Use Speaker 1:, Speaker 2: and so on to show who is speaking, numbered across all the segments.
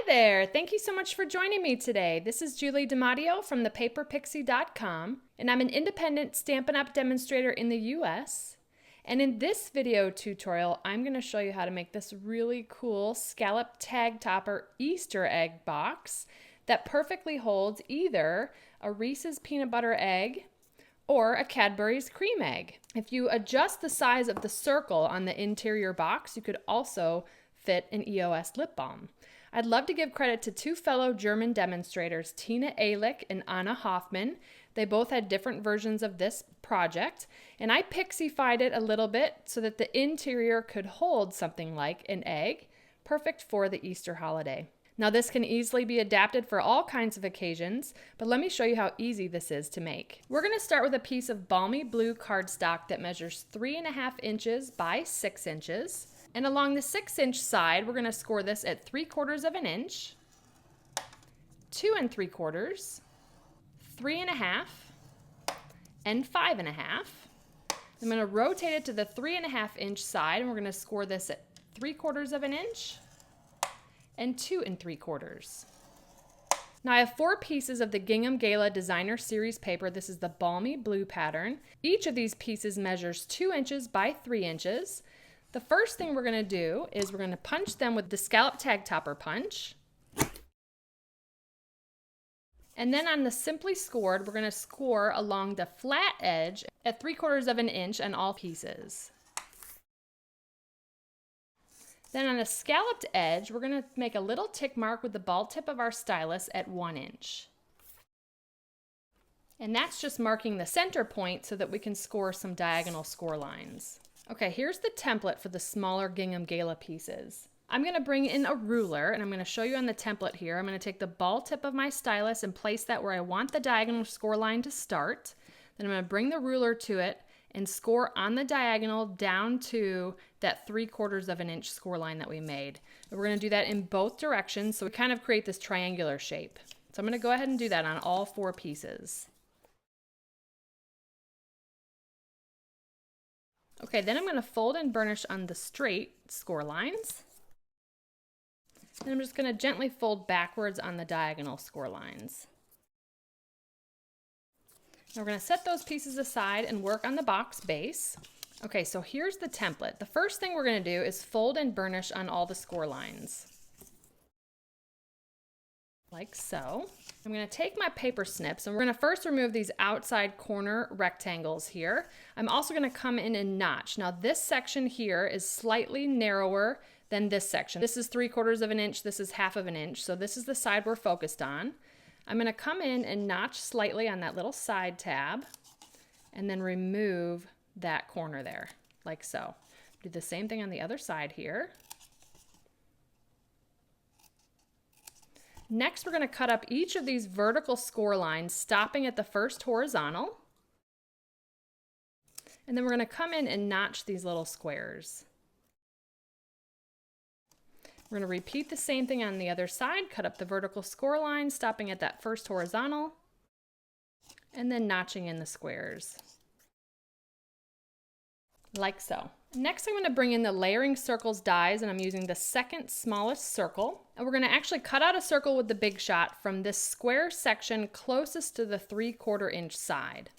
Speaker 1: there! Thank you so much for joining me today. This is Julie DiMatteo from thepaperpixie.com, and I'm an independent Stampin' Up! Demonstrator in the US. And in this video tutorial, I'm going to show you how to make this really cool scallop tag topper Easter egg box that perfectly holds either a Reese's peanut butter egg or a Cadbury's cream egg. If you adjust the size of the circle on the interior box, you could also fit an EOS lip balm. I'd love to give credit to two fellow German demonstrators, Tina Ehrlich and Anna Hoffman. They both had different versions of this project, and I Pixie-fied it a little bit so that the interior could hold something like an egg, perfect for the Easter holiday. Now this can easily be adapted for all kinds of occasions, but let me show you how easy this is to make. We're going to start with a piece of balmy blue cardstock that measures 3.5 inches by 6 inches. And along the 6-inch side, we're going to score this at 3/4 of an inch, 2 3/4, 3.5, and 5.5. I'm going to rotate it to the 3.5-inch side, and we're going to score this at 3/4 of an inch and 2 3/4. Now I have 4 pieces of the Gingham Gala Designer Series paper. This is the balmy blue pattern. Each of these pieces measures 2 inches by 3 inches. The first thing we're going to do is we're going to punch them with the scallop tag topper punch. And then on the Simply Scored, we're going to score along the flat edge at 3/4 of an inch on all pieces. Then on a scalloped edge, we're going to make a little tick mark with the ball tip of our stylus at 1 inch. And that's just marking the center point so that we can score some diagonal score lines. Okay, here's the template for the smaller Gingham Gala pieces. I'm going to bring in a ruler, and I'm going to show you on the template here. I'm going to take the ball tip of my stylus and place that where I want the diagonal score line to start. Then I'm going to bring the ruler to it and score on the diagonal down to that 3/4 of an inch score line that we made. And we're going to do that in both directions, so we kind of create this triangular shape. So I'm going to go ahead and do that on all 4 pieces. Okay, then I'm going to fold and burnish on the straight score lines. And I'm just going to gently fold backwards on the diagonal score lines. Now we're going to set those pieces aside and work on the box base. Okay, so here's the template. The first thing we're going to do is fold and burnish on all the score lines. Like so. I'm going to take my paper snips and we're going to first remove these outside corner rectangles here. I'm also going to come in and notch. Now this section here is slightly narrower than this section. This is 3/4 of an inch, this is 1/2 an inch, so this is the side we're focused on. I'm going to come in and notch slightly on that little side tab and then remove that corner there, like so. Do the same thing on the other side here. Next, we're going to cut up each of these vertical score lines, stopping at the first horizontal. And then we're going to come in and notch these little squares. We're going to repeat the same thing on the other side, cut up the vertical score line, stopping at that first horizontal, and then notching in the squares. Like so. Next, I'm going to bring in the Layering Circles dies, and I'm using the second smallest circle. And we're going to actually cut out a circle with the Big Shot from this square section closest to the 3/4 inch side.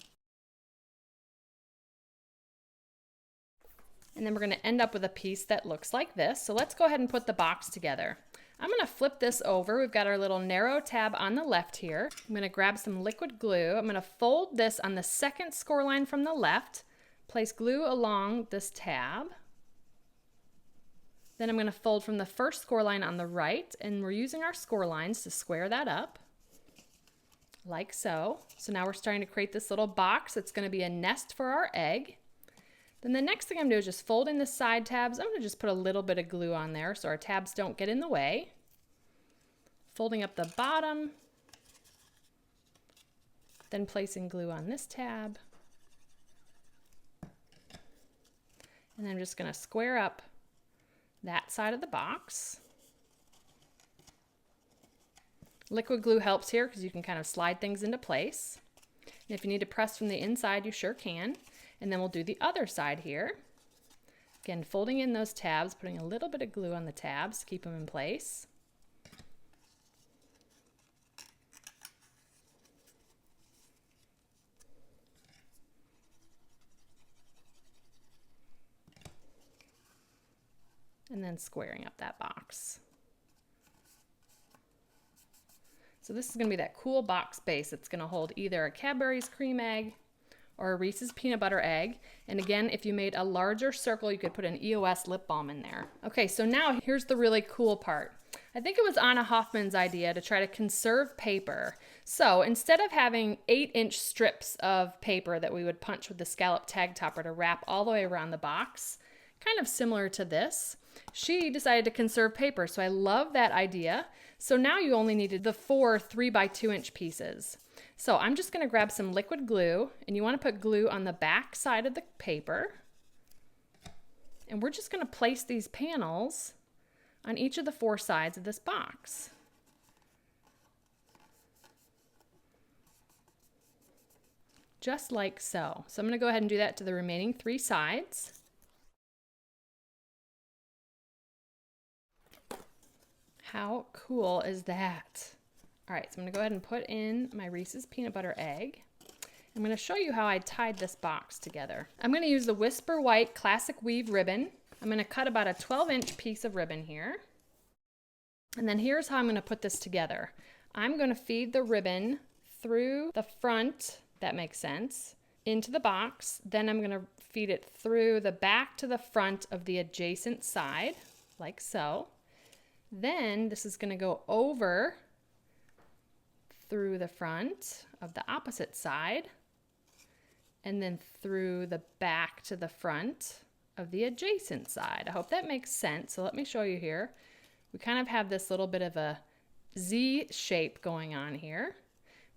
Speaker 1: And then we're going to end up with a piece that looks like this. So let's go ahead and put the box together. I'm going to flip this over. We've got our little narrow tab on the left here. I'm going to grab some liquid glue. I'm going to fold this on the second score line from the left. Place glue along this tab. Then I'm going to fold from the first score line on the right, and we're using our score lines to square that up, like so. So now we're starting to create this little box that's going to be a nest for our egg. Then the next thing I'm going to do is just fold in the side tabs. I'm going to just put a little bit of glue on there so our tabs don't get in the way. Folding up the bottom, then placing glue on this tab. And I'm just going to square up that side of the box. Liquid glue helps here because you can kind of slide things into place. And if you need to press from the inside, you sure can. And then we'll do the other side here. Again, folding in those tabs, putting a little bit of glue on the tabs to keep them in place. and then squaring up that box. So this is going to be that cool box base that's going to hold either a Cadbury's cream egg or a Reese's peanut butter egg. And again, if you made a larger circle, you could put an EOS lip balm in there. Okay, so now here's the really cool part. I think it was Anna Hoffman's idea to try to conserve paper. So instead of having 8-inch strips of paper that we would punch with the scallop tag topper to wrap all the way around the box, kind of similar to this, she decided to conserve paper. So I love that idea. So now you only needed the 4 3x2-inch pieces. So I'm just going to grab some liquid glue, and you want to put glue on the back side of the paper. And we're just going to place these panels on each of the 4 sides of this box. Just like so. So I'm going to go ahead and do that to the remaining 3 sides. How cool is that? All right, so I'm gonna go ahead and put in my Reese's peanut butter egg. I'm gonna show you how I tied this box together. I'm gonna use the Whisper White Classic Weave ribbon. I'm gonna cut about a 12-inch piece of ribbon here. And then here's how I'm gonna put this together. I'm gonna feed the ribbon through the front, that makes sense, into the box. Then I'm gonna feed it through the back to the front of the adjacent side, like so. Then this is gonna go over through the front of the opposite side, and then through the back to the front of the adjacent side. I hope that makes sense. So let me show you here. We kind of have this little bit of a Z shape going on here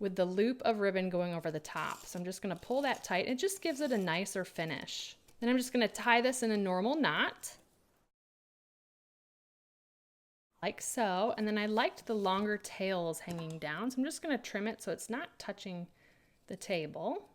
Speaker 1: with the loop of ribbon going over the top. So I'm just gonna pull that tight. It just gives it a nicer finish. Then I'm just gonna tie this in a normal knot, like so. And then I liked the longer tails hanging down, so I'm just going to trim it so it's not touching the table.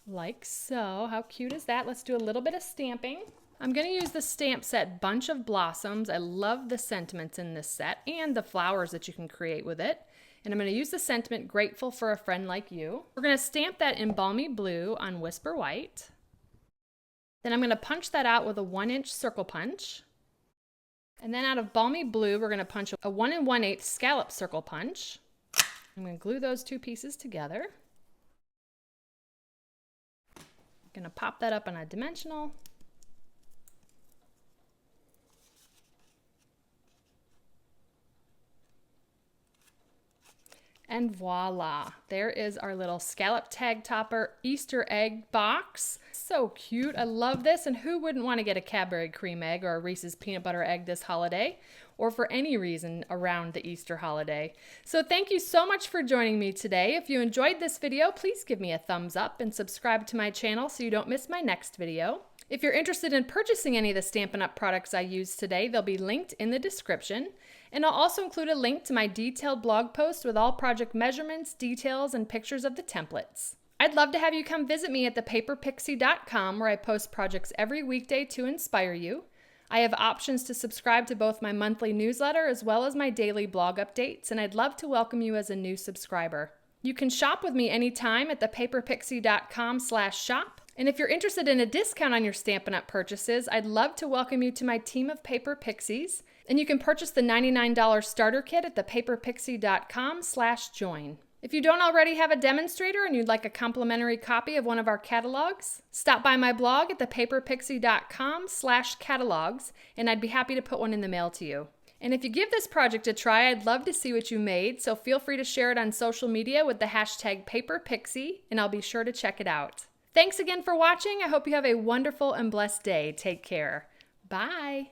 Speaker 1: Like so. How cute is that? Let's do a little bit of stamping. I'm going to use the stamp set Bunch of Blossoms. I love the sentiments in this set and the flowers that you can create with it. And I'm going to use the sentiment Grateful for a Friend Like You. We're going to stamp that in Balmy Blue on Whisper White. Then I'm going to punch that out with a 1-inch circle punch. And then out of Balmy Blue, we're going to punch a 1 1/8 scallop circle punch. I'm going to glue those 2 pieces together. I'm going to pop that up on a dimensional. And voila, there is our little scallop tag topper Easter egg box. So cute, I love this. And who wouldn't want to get a Cadbury cream egg or a Reese's peanut butter egg this holiday, or for any reason around the Easter holiday? So thank you so much for joining me today. If you enjoyed this video, please give me a thumbs up and subscribe to my channel so you don't miss my next video. If you're interested in purchasing any of the Stampin' Up! Products I used today, they'll be linked in the description. And I'll also include a link to my detailed blog post with all project measurements, details, and pictures of the templates. I'd love to have you come visit me at thepaperpixie.com, where I post projects every weekday to inspire you. I have options to subscribe to both my monthly newsletter as well as my daily blog updates, and I'd love to welcome you as a new subscriber. You can shop with me anytime at thepaperpixie.com/shop. And if you're interested in a discount on your Stampin' Up! Purchases, I'd love to welcome you to my team of Paper Pixies. And you can purchase the $99 starter kit at thepaperpixie.com/join. If you don't already have a demonstrator and you'd like a complimentary copy of one of our catalogs, stop by my blog at thepaperpixie.com/catalogs, and I'd be happy to put one in the mail to you. And if you give this project a try, I'd love to see what you made, so feel free to share it on social media with the hashtag #PaperPixie, and I'll be sure to check it out. Thanks again for watching. I hope you have a wonderful and blessed day. Take care. Bye.